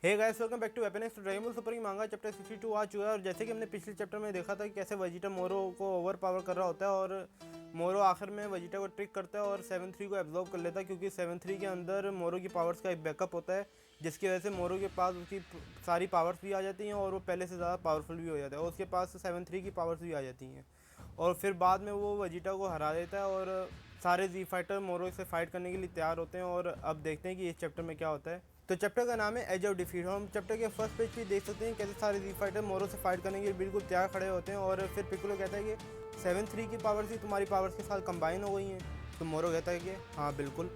Hey guys, welcome back to weapon X. Dragon ball super की manga chapter 62 आ चुका है। और जैसे कि हमने पिछले चैप्टर में देखा था कि कैसे वेजिटा मोरो को ओवर पावर कर रहा होता है और मोरो आखिर में वेजिटा को ट्रिक करता है और 7-3 को एब्जॉर्ब कर लेता है, क्योंकि 7-3 के अंदर मोरो की पावर्स का एक बैकअप होता है, जिसकी वजह से मोरो के पास उसकी सारी पावर्स भी आ जाती हैं और वो पहले से ज़्यादा पावरफुल भी हो जाता है और उसके पास 7-3 की पावर्स भी आ जाती हैं। और फिर बाद में वो वेजिटा को हरा देता है और सारे जी फाइटर मोरो से फाइट करने के लिए तैयार होते हैं। और अब देखते हैं कि इस चैप्टर में क्या होता है। तो चैप्टर का नाम है एज ऑफ डिफीट। हम चैप्टर के फर्स्ट पेज पे देख सकते हैं कैसे सारे जी फाइटर मोरो से फाइट करने के लिए बिल्कुल तैयार खड़े होते हैं। और फिर पिकोलो कहता है कि 7-3 की पावर्स ही तुम्हारी पावर्स के साथ कंबाइन हो गई हैं। तो मोरो कहता है कि हाँ बिल्कुल।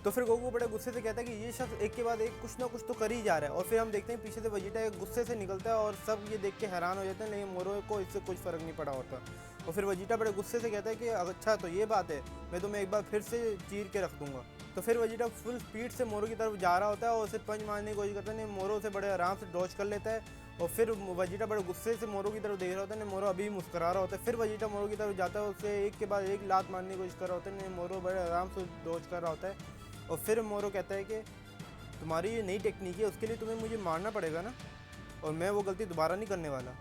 तो फिर गोकू बड़े गुस्से से कहता है कि ये शख्स एक के बाद एक कुछ ना कुछ तो कर ही जा रहा है। और फिर हम देखते हैं पीछे से वेजिटा गुस्से से निकलता है और सब ये देख के हैरान हो जाते हैं, लेकिन मोरो को इससे कुछ फ़र्क नहीं पड़ा होता। और फिर वेजिटा बड़े गुस्से से कहता है कि अच्छा तो ये बात है, मैं तुम्हें एक बार फिर से चीर के रख दूंगा। तो फिर वेजिटा फुल स्पीड से मोरो की तरफ जा रहा होता है और उसे पंच मारने की कोशिश करता है, नहीं मोरो उसे बड़े आराम से डॉज कर लेता है। और फिर वेजिटा बड़े गुस्से से मोरो की तरफ देख रहा होता है, नहीं मोरो अभी मुस्कुरा रहा होता है। फिर वेजिटा मोरो की तरफ जाता है, उसे एक के बाद एक लात मारने की कोशिश कर रहा होता है, नहीं मोरो बड़े आराम से डॉज कर रहा होता है। और फिर मोरो कहता है कि तुम्हारी ये नई टेक्निक है, उसके लिए तुम्हें मुझे मारना पड़ेगा ना, और मैं वो गलती दोबारा नहीं करने वाला।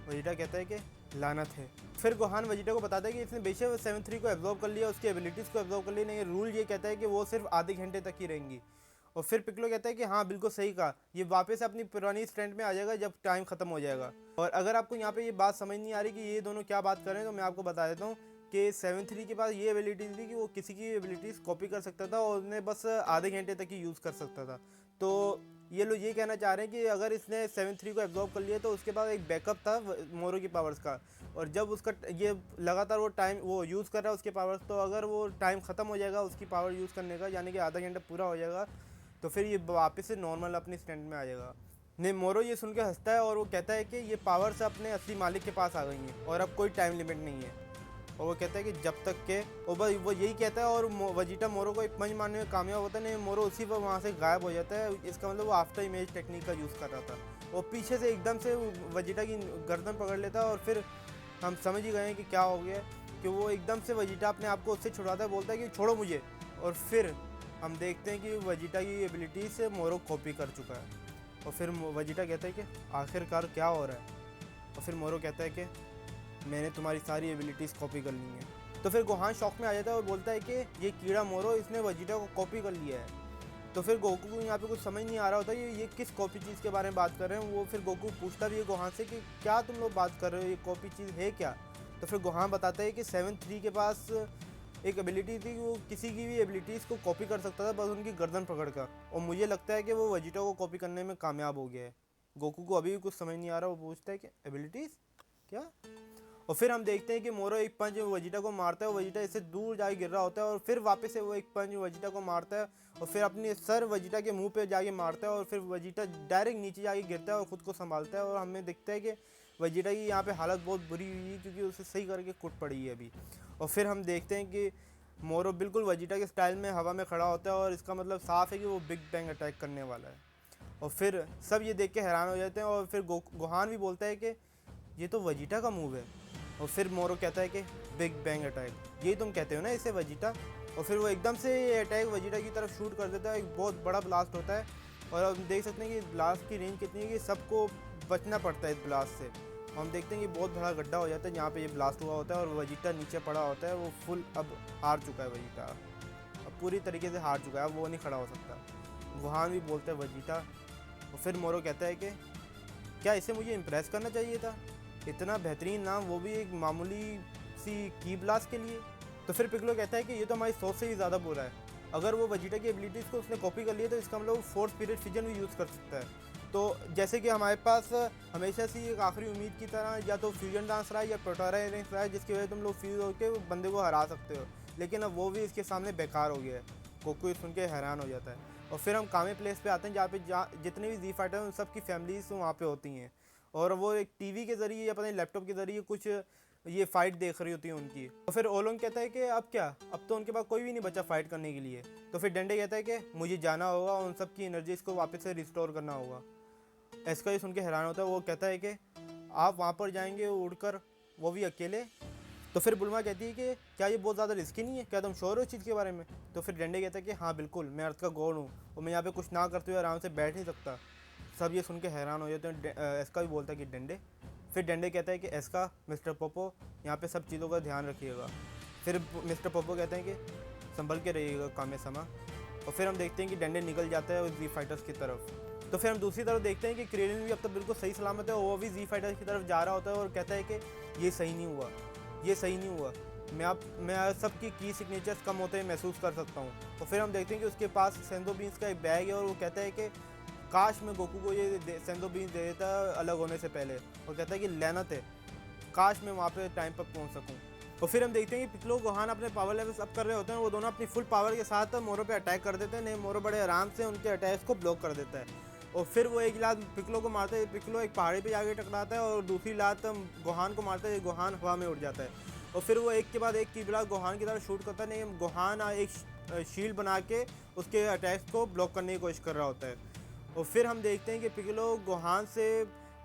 वेजिटा कहता है कि लानत है। फिर गोहान वेजिटा को बताता है कि इसने बेशक 7-3 को एब्जॉर्ब कर लिया, उसकी एबिलिटीज़ को एब्जॉर्ब कर लिया, नहीं रूल ये कहता है कि वो सिर्फ आधे घंटे तक ही रहेंगी। और फिर पिकलो कहता है कि हाँ बिल्कुल सही कहा, ये वापस अपनी पुरानी स्ट्रेंथ में आ जाएगा जब टाइम खत्म हो जाएगा। और अगर आपको यहाँ पे ये बात समझ नहीं आ रही कि ये दोनों क्या बात कर रहे हैं, तो मैं आपको बता देता हूँ कि 7-3 के पास ये एबिलिटी थी कि वो किसी की एबिलिटीज़ कॉपी कर सकता था और उन्हें बस आधे घंटे तक ही यूज़ कर सकता था। तो ये लोग ये कहना चाह रहे हैं कि अगर इसने 7-3 को एब्जॉर्ब कर लिया तो उसके पास एक बैकअप था मोरो की पावर्स का, और जब उसका ये लगातार वो टाइम वो यूज़ कर रहा है उसके पावर्स, तो अगर वो टाइम ख़त्म हो जाएगा उसकी पावर यूज़ करने का, यानी कि आधा घंटा पूरा हो जाएगा, तो फिर ये वापस से नॉर्मल अपनी स्टैंड में आ जाएगा। नहीं मोरो ये सुन के हंसता है और वो कहता है कि ये पावर्स अपने असली मालिक के पास आ गई हैं और अब कोई टाइम लिमिट नहीं है। और वो कहता है कि जब तक के वो यही कहता है और वेजिटा मोरो को एक पंच मारने में कामयाब होता है, नहीं मोरो उसी पर वहाँ से गायब हो जाता है। इसका मतलब वो आफ्टर इमेज टेक्निक का यूज़ कर रहा था। वो पीछे से एकदम से वेजिटा की गर्दन पकड़ लेता है और फिर हम समझ ही गए हैं कि क्या हो गया, कि वो एकदम से वेजिटा अपने आप को उससे छुड़ाता है, बोलता है कि छोड़ो मुझे। और फिर हम देखते हैं कि वेजिटा की एबिलिटी से मोरो कॉपी कर चुका है। और फिर वेजिटा कहता है कि आखिरकार क्या हो रहा है। और फिर मोरो कहता है कि मैंने तुम्हारी सारी एबिलिटीज़ कॉपी कर ली हैं। तो फिर गोहान शॉक में आ जाता है और बोलता है कि ये कीड़ा मोरो इसने वेजिटा को कॉपी कर लिया है। तो फिर गोकू को यहाँ पे कुछ समझ नहीं आ रहा होता ये किस कॉपी चीज़ के बारे में बात कर रहे हैं। वो फिर गोकू पूछता भी है गोहान से कि क्या तुम लोग बात कर रहे हो, ये कॉपी चीज़ है क्या। तो फिर गोहान बताता है कि 7-3 के पास एक एबिलिटी थी, वो किसी की भी एबिलिटीज़ को कॉपी कर सकता था बस उनकी गर्दन पकड़ कर, और मुझे लगता है कि वो वेजिटा को कॉपी करने में कामयाब हो गया है। गोकू को अभी भी कुछ समझ नहीं आ रहा, वो पूछता है कि एबिलिटीज़ क्या। और फिर हम देखते हैं कि मोरो एक पंच वेजिटा को मारता है, वेजिटा इससे दूर जाके गिर रहा होता है, और फिर वापस से वो एक पंच वेजिटा को मारता है और फिर अपने सर वेजिटा के मुंह पे जाके मारता है, और फिर वेजिटा डायरेक्ट नीचे जाके गिरता है और ख़ुद को संभालता है। और हमें दिखता है कि वेजिटा की यहाँ पे हालत बहुत बुरी हुई है, क्योंकि उसे सही करके कुट पड़ी है अभी। और फिर हम देखते हैं कि मोरो बिल्कुल वेजिटा के स्टाइल में हवा में खड़ा होता है, और इसका मतलब साफ़ है कि वो बिग बैंग अटैक करने वाला है। और फिर सब ये देख के हैरान हो जाते हैं, और फिर गोहान भी बोलता है कि ये तो वेजिटा का मूव है। और फिर मोरो कहता है कि बिग बैंग अटैक, यही तुम कहते हो ना इसे वेजिटा। और फिर वो एकदम से अटैक वेजिटा की तरफ शूट कर देता है, एक बहुत बड़ा ब्लास्ट होता है। और हम देख सकते हैं कि ब्लास्ट की रेंज कितनी है कि सबको बचना पड़ता है इस ब्लास्ट से। हम देखते हैं कि बहुत बड़ा गड्ढा हो जाता है जहाँ पे ये ब्लास्ट हुआ होता है, और वेजिटा नीचे पड़ा होता है। वो फुल अब हार चुका है वेजिटा, अब पूरी तरीके से हार चुका है, अब वो नहीं खड़ा हो सकता। गोहान भी बोलता है वेजिटा। और फिर मोरो कहता है कि क्या इसे मुझे इम्प्रेस करना चाहिए था, इतना बेहतरीन नाम, वो भी एक मामूली सी की ब्लास्ट के लिए। तो फिर पिकलो कहता है कि ये तो हमारी सोच से ही ज़्यादा बुरा है, अगर वो वेजिटा की एबिलिटीज़ को उसने कॉपी कर लिया तो इसका मतलब फोर्स पीरियड फिजन भी यूज़ कर सकता है। तो जैसे कि हमारे पास हमेशा से एक आखिरी उम्मीद की तरह या तो फ्यूजन डांस रहा है या प्रोटोरा डांस रहा है, जिसकी वजह से तुम लोग फ्यूज होकर बंदे को हरा सकते हो, लेकिन अब वो भी इसके सामने बेकार हो गया है। गोकू सुन के हैरान हो जाता है। और फिर हम कामे प्लेस पे आते हैं जहाँ पे जितने भी जी फाइटर हैं उन सब की फैमिलीज वहाँ पे होती हैं, और वो एक टीवी के ज़रिए या पता नहीं लैपटॉप के ज़रिए कुछ ये फ़ाइट देख रही होती है उनकी। तो फिर ओलोंग कहता है कि अब क्या, अब तो उनके पास कोई भी नहीं बचा फ़ाइट करने के लिए। तो फिर डंडे कहता है कि मुझे जाना होगा, उन सब की एनर्जीज़ को वापस से रिस्टोर करना होगा। ऐसा ही सुन के हैरान होता है, वो कहता है कि आप वहाँ पर जाएंगे उड़कर, वो भी अकेले। तो फिर बुलमा कहती है कि क्या ये बहुत ज़्यादा रिस्की नहीं है, क्या तुम श्योर हो इस चीज़ के बारे में। तो फिर डंडे कहता है कि हाँ बिल्कुल, मैं अर्थ का गॉड हूँ और मैं यहाँ पे कुछ ना करते हुए आराम से बैठ नहीं सकता। सब ये सुन के हैरान हो जाते हैं। एस्का भी बोलता है कि डेंडे। फिर डेंडे कहता है कि एस्का, मिस्टर पोपो यहाँ पे सब चीज़ों का ध्यान रखिएगा। फिर मिस्टर पोपो कहते हैं कि संभल के रहिएगा कामे समा। और फिर हम देखते हैं कि डेंडे निकल जाता है जी फाइटर्स की तरफ। तो फिर हम दूसरी तरफ देखते हैं कि क्रेलिन भी अब तक बिल्कुल सही सलामत है, वो भी जी फाइटर्स की तरफ जा रहा होता है और कहता है कि ये सही नहीं हुआ, ये सही नहीं हुआ, मैं सबकी की सिग्नेचर्स कम होते हुए महसूस कर सकता हूँ। तो फिर हम देखते हैं कि उसके पास सेंदो बीन्स का एक बैग है और वो कहता है कि काश मैं गोकू को ये सेंदो बीन्स दे देता अलग होने से पहले। और कहता है कि लानत है, काश मैं वहाँ पे टाइम पर पहुँच सकूँ। और फिर हम देखते हैं कि पिक्लो गोहान अपने पावर लेवल्स अप कर रहे होते हैं, वो दोनों अपनी फुल पावर के साथ मोरो पे अटैक कर देते हैं। नहीं, मोरो बड़े आराम से उनके अटैक्स को ब्लॉक कर देता है। और फिर वो एक लात पिक्लो को मारते हैं, पिक्लो एक पहाड़ी पे जाके टकराता है और दूसरी लात गोहान को मारते हैं, गोहान हवा में उड़ जाता है। और फिर वो एक के बाद एक की ब्लास्ट गोहान की तरफ शूट करता है। नहीं, गोहान एक शील्ड बना के उसके अटैक्स को ब्लॉक करने की कोशिश कर रहा होता है। और फिर हम देखते हैं कि पिक्लो गोहान से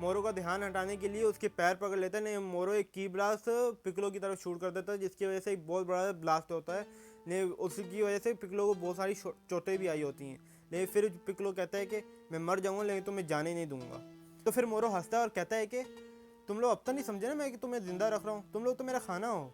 मोरो का ध्यान हटाने के लिए उसके पैर पकड़ लेता है। नहीं, मोरो एक की ब्लास्ट पिक्लो की तरफ शूट कर देता है, जिसकी वजह से एक बहुत बड़ा ब्लास्ट होता है। नहीं, उसकी वजह से पिक्लो को बहुत सारी चोटें भी आई होती हैं। लेकिन फिर पिक्लो कहता है कि मैं मर जाऊँगा लेकिन तुम्हें जाने नहीं दूंगा। तो फिर मोरो हंसता है और कहता है कि तुम लोग अब तक नहीं समझे ना मैं कि तुम्हें ज़िंदा रख रहा हूँ, तुम लोग तो मेरा खाना हो।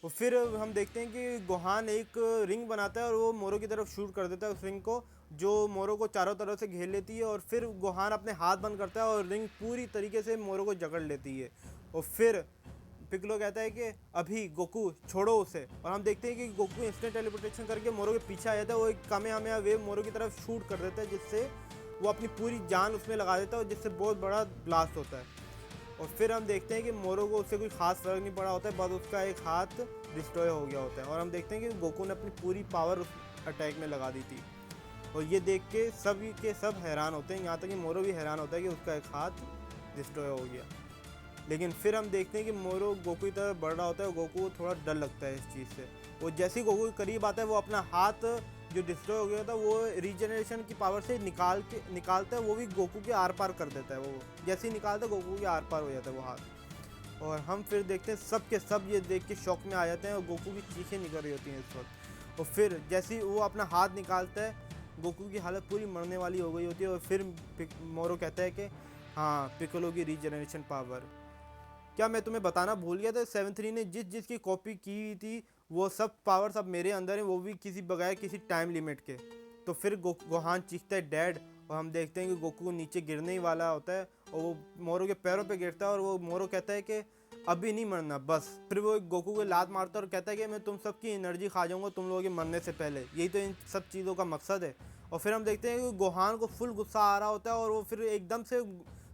और फिर हम देखते हैं कि गोहान एक रिंग बनाता है और वो मोरो की तरफ शूट कर देता है उस रिंग को, जो मोरो को चारों तरफ से घेर लेती है। और फिर गोहान अपने हाथ बंद करता है और रिंग पूरी तरीके से मोरो को जकड़ लेती है। और फिर पिक्लो कहता है कि अभी गोकू छोड़ो उसे। और हम देखते हैं कि गोकू इंस्टेंट टेलीपोर्टेशन करके मोरो के पीछे आ जाता है। वो एक कामयाब वेव मोरो की तरफ शूट कर देता है, जिससे वो अपनी पूरी जान उसमें लगा देता है और जिससे बहुत बड़ा ब्लास्ट होता है। और फिर हम देखते हैं कि मोरो को उससे कोई खास फर्क नहीं पड़ा होता है, बस उसका एक हाथ डिस्ट्रॉय हो गया होता है। और हम देखते हैं कि गोकू ने अपनी पूरी पावर उस अटैक में लगा दी थी। और ये देख के सब हैरान होते हैं, यहाँ तक कि मोरो भी हैरान होता है कि उसका एक हाथ डिस्ट्रॉय हो गया। लेकिन फिर हम देखते हैं कि मोरो गोकू की तरफ बढ़ रहा होता है और गोकू को थोड़ा डर लगता है इस चीज़ से। वो जैसे ही गोकू के करीब आता है, वो अपना हाथ जो डिस्ट्रॉय हो गया था वो रीजनरेशन की पावर से निकालता है, वो भी गोकू के आर पार कर देता है। वो जैसे ही निकालता है गोकू के आर पार हो जाता है वो हाथ। और हम फिर देखते हैं सब के सब ये देख के शौक में आ जाते हैं और गोकू की चीखें निकल रही होती हैं इस वक्त। और फिर जैसे ही वो अपना हाथ निकालता है, गोकू की हालत पूरी मरने वाली हो गई होती है। और फिर मोरो कहता है कि हाँ, पिक्कोलो की रीजनरेशन पावर, क्या मैं तुम्हें बताना भूल गया था, 7-3 ने जिसकी कॉपी की थी वो सब पावर्स अब मेरे अंदर हैं, वो भी किसी बगैर किसी टाइम लिमिट के। तो फिर गोहान चीखता है डैड। और हम देखते हैं कि गोकू नीचे गिरने ही वाला होता है और वो मोरो के पैरों पे गिरता है और वो मोरो कहता है कि अभी नहीं मरना बस। फिर वो गोकू को लात मारता है और कहता है कि मैं तुम सबकी एनर्जी खा जाऊंगा तुम लोगों के मरने से पहले, यही तो इन सब चीज़ों का मकसद है। और फिर हम देखते हैं कि गोहान को फुल गुस्सा आ रहा होता है और वो फिर एकदम से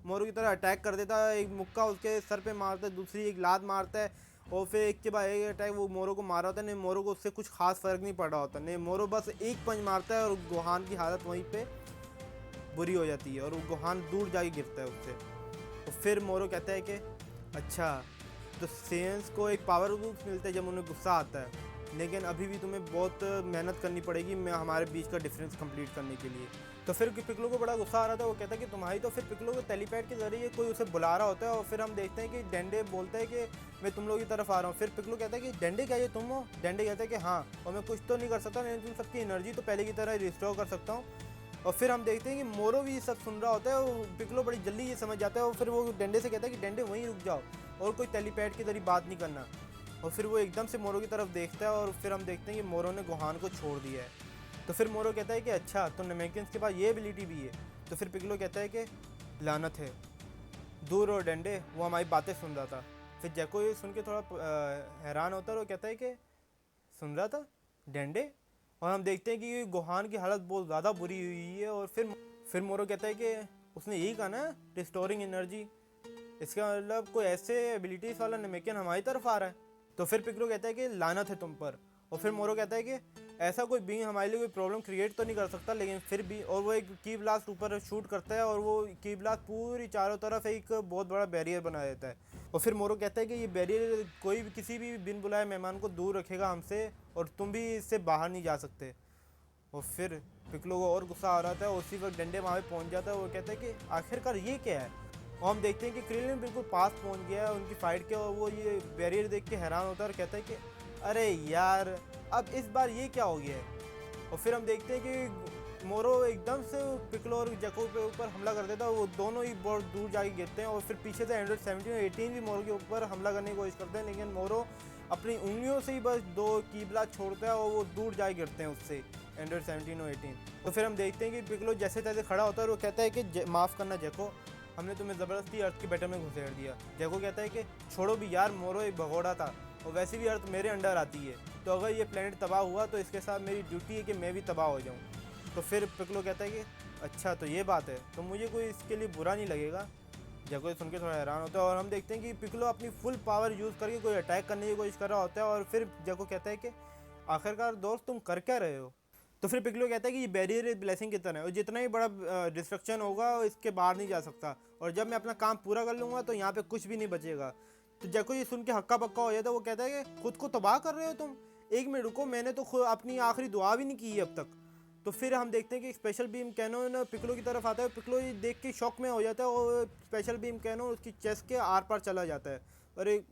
मोरो की तरह अटैक कर देता है। एक मुक्का उसके सर पे मारता है, दूसरी एक लात मारता है और फिर एक के बाद एक अटैक वो मोरो को मारा होता है। नहीं, मोरो को उससे कुछ खास फर्क नहीं पड़ रहा होता। नहीं, मोरो बस एक पंच मारता है और गोहान की हालत वहीं पे बुरी हो जाती है और वो गोहान दूर जाके गिरता है उससे। तो फिर मोरो कहता है कि अच्छा, तो सेंस को एक पावर बूस्ट मिलता है जब उन्हें गुस्सा आता है, लेकिन अभी भी तुम्हें बहुत मेहनत करनी पड़ेगी हमारे बीच का डिफरेंस कंप्लीट करने के लिए। तो फिर पिक्लो को बड़ा गुस्सा आ रहा था, वो कहता है कि तुम्हारी। तो फिर पिक्लो को टेलीपैड के जरिए कोई उसे बुला रहा होता है और फिर हम देखते हैं कि डेंडे बोलता है कि मैं तुम लोगों की तरफ आ रहा हूँ। फिर पिक्लो कहता है कि डेंडे क्या ये तुम हो? डेंडे कहता है कि हाँ, और मैं कुछ तो नहीं कर सकता लेकिन तुम सबकी एनर्जी तो पहले की तरह रिस्टोर कर सकता हूँ। और फिर हम देखते हैं कि मोरो भी ये सब सुन रहा होता है, वो पिक्लो बड़ी जल्दी ये समझ जाता है और फिर वो डेंडे से कहता है कि डेंडे वहीं रुक जाओ और कोई टेलीपैड के जरिए बात नहीं करना। और फिर वो एकदम से मोरो की तरफ देखता है और फिर हम देखते हैं कि मोरो ने गोहान को छोड़ दिया है। तो फिर मोरो कहता है कि अच्छा, तो नेमेकियंस के पास ये एबिलिटी भी है। तो फिर पिक्लो कहता है कि लानत है, दूर और डेंडे, वो हमारी बातें सुन रहा था। फिर जैको ये सुन के थोड़ा हैरान होता है और कहता है कि सुन रहा था डेंडे। और हम देखते हैं कि गोहान की हालत बहुत ज़्यादा बुरी हुई है। और फिर मोरो कहता है कि उसने यही कहा ना, रिस्टोरिंग एनर्जी, इसका मतलब कोई ऐसे एबिलिटीज़ वाला नेमेकियन हमारी तरफ आ रहा है। तो फिर पिक्लो कहता है कि लानत है तुम पर। और फिर मोरो कहता है कि ऐसा कोई बीइंग हमारे लिए कोई प्रॉब्लम क्रिएट तो नहीं कर सकता लेकिन फिर भी। और वो एक की ब्लास्ट ऊपर शूट करता है और वो की ब्लास्ट पूरी चारों तरफ एक बहुत बड़ा बैरियर बना देता है। और फिर मोरो कहता है कि ये बैरियर कोई भी किसी भी बिन बुलाए मेहमान को दूर रखेगा हमसे और तुम भी इससे बाहर नहीं जा सकते। और फिर पिक्लो को और गुस्सा आ रहा था, उसी वक्त डंडे वहाँ पे पहुँच जाता है। वो कहता है कि आखिरकार ये क्या है। और हम देखते हैं कि क्रिलिन बिल्कुल पास पहुँच गया है उनकी फ़ाइट के और वो ये बैरियर देख के हैरान होता है और कहता है कि अरे यार, अब इस बार ये क्या हो गया है। और फिर हम देखते हैं कि मोरो एकदम से पिकलो और जैको के ऊपर हमला कर देता है, वो दोनों ही बहुत दूर जाके गिरते हैं और फिर पीछे से एंड्रॉइड 17 और 18 भी मोरो के ऊपर हमला करने की कोशिश करते हैं, लेकिन मोरो अपनी उंगलियों से ही बस 2 कीबला छोड़ता है और वो दूर जाके गिरते हैं उससे एंड्रॉइड 17 और 18। तो फिर हम देखते हैं कि पिकलो जैसे तैसे खड़ा होता है और वो कहता है कि माफ़ करना जैको, हमने तुम्हें ज़बरदस्ती अर्थ के बैटल में घुसेड़ दिया। जैको कहता है कि छोड़ो भी यार, मोरो एक भगोड़ा था और वैसे भी अर्थ मेरे अंडर आती है, तो अगर ये प्लेनेट तबाह हुआ तो इसके साथ मेरी ड्यूटी है कि मैं भी तबाह हो जाऊँ। तो फिर पिकलो कहता है कि अच्छा तो ये बात है, तो मुझे कोई इसके लिए बुरा नहीं लगेगा। जैको सुन के थोड़ा हैरान होता है और हम देखते हैं कि पिकलो अपनी फुल पावर यूज़ करके कोई अटैक करने की कोशिश कर रहा होता है और फिर जैको कहता है कि आखिरकार दोस्त तुम कर क्या रहे हो। तो फिर पिकलो कहता है कि ये बैरियर ब्लेसिंग की तरह है और जितना ही बड़ा डिस्ट्रक्शन होगा इसके बाहर नहीं जा सकता, और जब मैं अपना काम पूरा कर लूँगा तो यहाँ पे कुछ भी नहीं बचेगा। तो जैको ये सुन के हक्का बक्का हो जाता है, वो कहता है कि खुद को तबाह कर रहे हो तुम, एक मिनट रुको, मैंने तो खुद अपनी आखिरी दुआ भी नहीं की है अब तक। तो फिर हम देखते हैं कि स्पेशल बीम कैनन पिकलो की तरफ आता है। पिकलो ये देख के शॉक में हो जाता है और स्पेशल बीम कैनन उसकी चेस्ट के आर पार चला जाता है और एक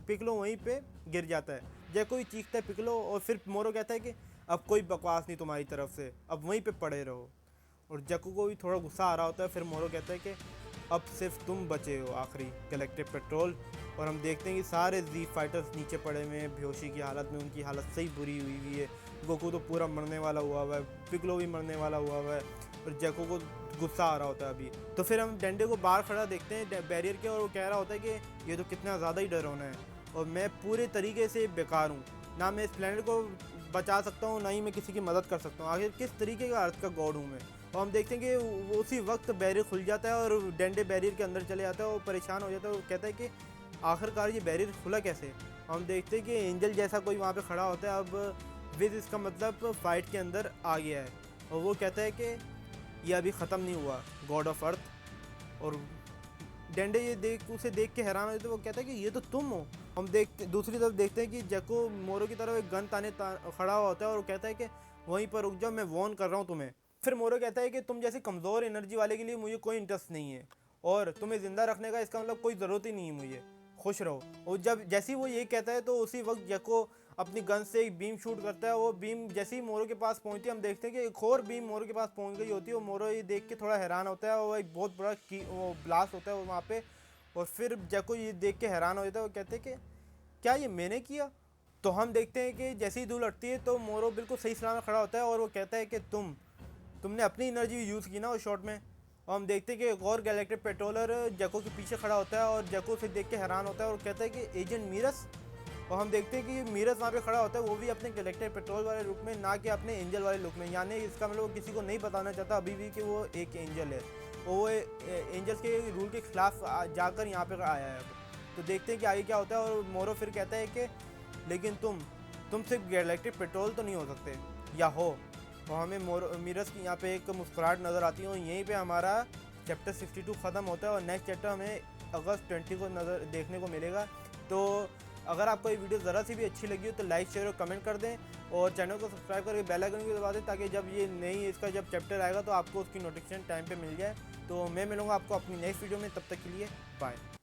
पिकलो वहीं पे गिर जाता है। जैको ही चीखता है पिकलो और फिर मोरो कहता है कि अब कोई बकवास नहीं तुम्हारी तरफ से, अब वहीं पे पड़े रहो। और जैको को भी थोड़ा गुस्सा आ रहा होता है। फिर मोरो कहता है कि अब सिर्फ तुम बचे हो आखिरी गैलेक्टिक पेट्रोल। और हम देखते हैं कि सारे जी फाइटर्स नीचे पड़े हुए हैं बेहोशी की हालत में, उनकी हालत सही बुरी हुई है। गोकू तो पूरा मरने वाला हुआ है, पिकलो भी मरने वाला हुआ है और जैको को गुस्सा आ रहा होता है अभी। तो फिर हम डेंडे को बाहर खड़ा देखते हैं बैरियर के और वो कह रहा होता है कि ये तो कितना ज़्यादा ही डरावना है और मैं पूरे तरीके से बेकार हूँ, ना मैं इस प्लेनेट को बचा सकता हूँ ना ही मैं किसी की मदद कर सकता हूँ, आखिर किस तरीके का अर्थ का गॉड हूँ मैं। और हम देखते हैं कि उसी वक्त बैरियर खुल जाता है और डेंडे बैरियर के अंदर चले जाता है और परेशान हो जाता है। वो कहता है कि आखिरकार ये बैरियर खुला कैसे। हम देखते हैं कि एंजल जैसा कोई वहाँ पे खड़ा होता है। अब विद इसका मतलब फाइट के अंदर आ गया है और वो कहता है कि ये अभी ख़त्म नहीं हुआ गॉड ऑफ अर्थ। और डेंडे ये उसे देख के हैरान होते, वो कहता है कि ये तो तुम हो। हम दूसरी तरफ देखते हैं कि जैको मोरो की तरफ एक गन खड़ा हुआ होता है और वो कहता है कि वहीं पर रुक जाओ, मैं वॉर्न कर रहा हूँ तुम्हें। फिर मोरो कहता है कि तुम जैसे कमज़ोर एनर्जी वाले के लिए मुझे कोई इंटरेस्ट नहीं है और तुम्हें ज़िंदा रखने का इसका मतलब कोई ज़रूरत ही नहीं है मुझे, खुश रहो। और जब जैसे ही वो ये कहता है तो उसी वक्त जैको अपनी गन से एक बीम शूट करता है। वो बीम जैसे ही मोरो के पास पहुंचती है हम देखते हैं कि एक और बीम मोरो के पास पहुंच गई होती है और मोरो ये देख के थोड़ा हैरान होता है। वो एक बहुत बड़ा वो ब्लास्ट होता है वहाँ पे और फिर जैको ये देख के हैरान हो जाता है। वो कहते हैं कि क्या ये मैंने किया। तो हम देखते हैं कि जैसे ही धूल हटती है तो मोरो बिल्कुल सही सलामत खड़ा होता है और वो कहता है कि तुमने अपनी एनर्जी यूज़ की ना उस शॉट में। और हम देखते हैं कि एक और गैलेक्टिक पेट्रोलर जैको के पीछे खड़ा होता है और जैको से देख के हैरान होता है और कहता है कि एजेंट मीरस। और हम देखते हैं कि मीरस वहाँ पे खड़ा होता है, वो भी अपने गैलेक्टिक पेट्रोल वाले लुक में, ना कि अपने एंजल वाले लुक में। यानी इसका मतलब वो किसी को नहीं बताना चाहता अभी भी कि वो एक एंजल है, वो एंजल्स के रूल के खिलाफ जाकर यहाँ पे आया है। तो देखते हैं कि आगे क्या होता है। और मोरो फिर कहता है कि लेकिन तुम सिर्फ गैलेक्टिक पेट्रोल तो नहीं हो सकते, या हो। और हमें मीरस की यहाँ पे एक मुस्कुराहट नज़र आती है और यहीं पे हमारा चैप्टर 62 ख़त्म होता है और नेक्स्ट चैप्टर हमें अगस्त 20 को देखने को मिलेगा। तो अगर आपको ये वीडियो ज़रा सी भी अच्छी लगी हो तो लाइक शेयर और कमेंट कर दें और चैनल को सब्सक्राइब करके बेल आइकन भी दबा दें ताकि जब ये इसका जब चैप्टर आएगा तो आपको उसकी नोटिफिकेशन टाइम पे मिल जाए। तो मैं मिलूँगा आपको अपनी नेक्स्ट वीडियो में, तब तक के लिए बाय।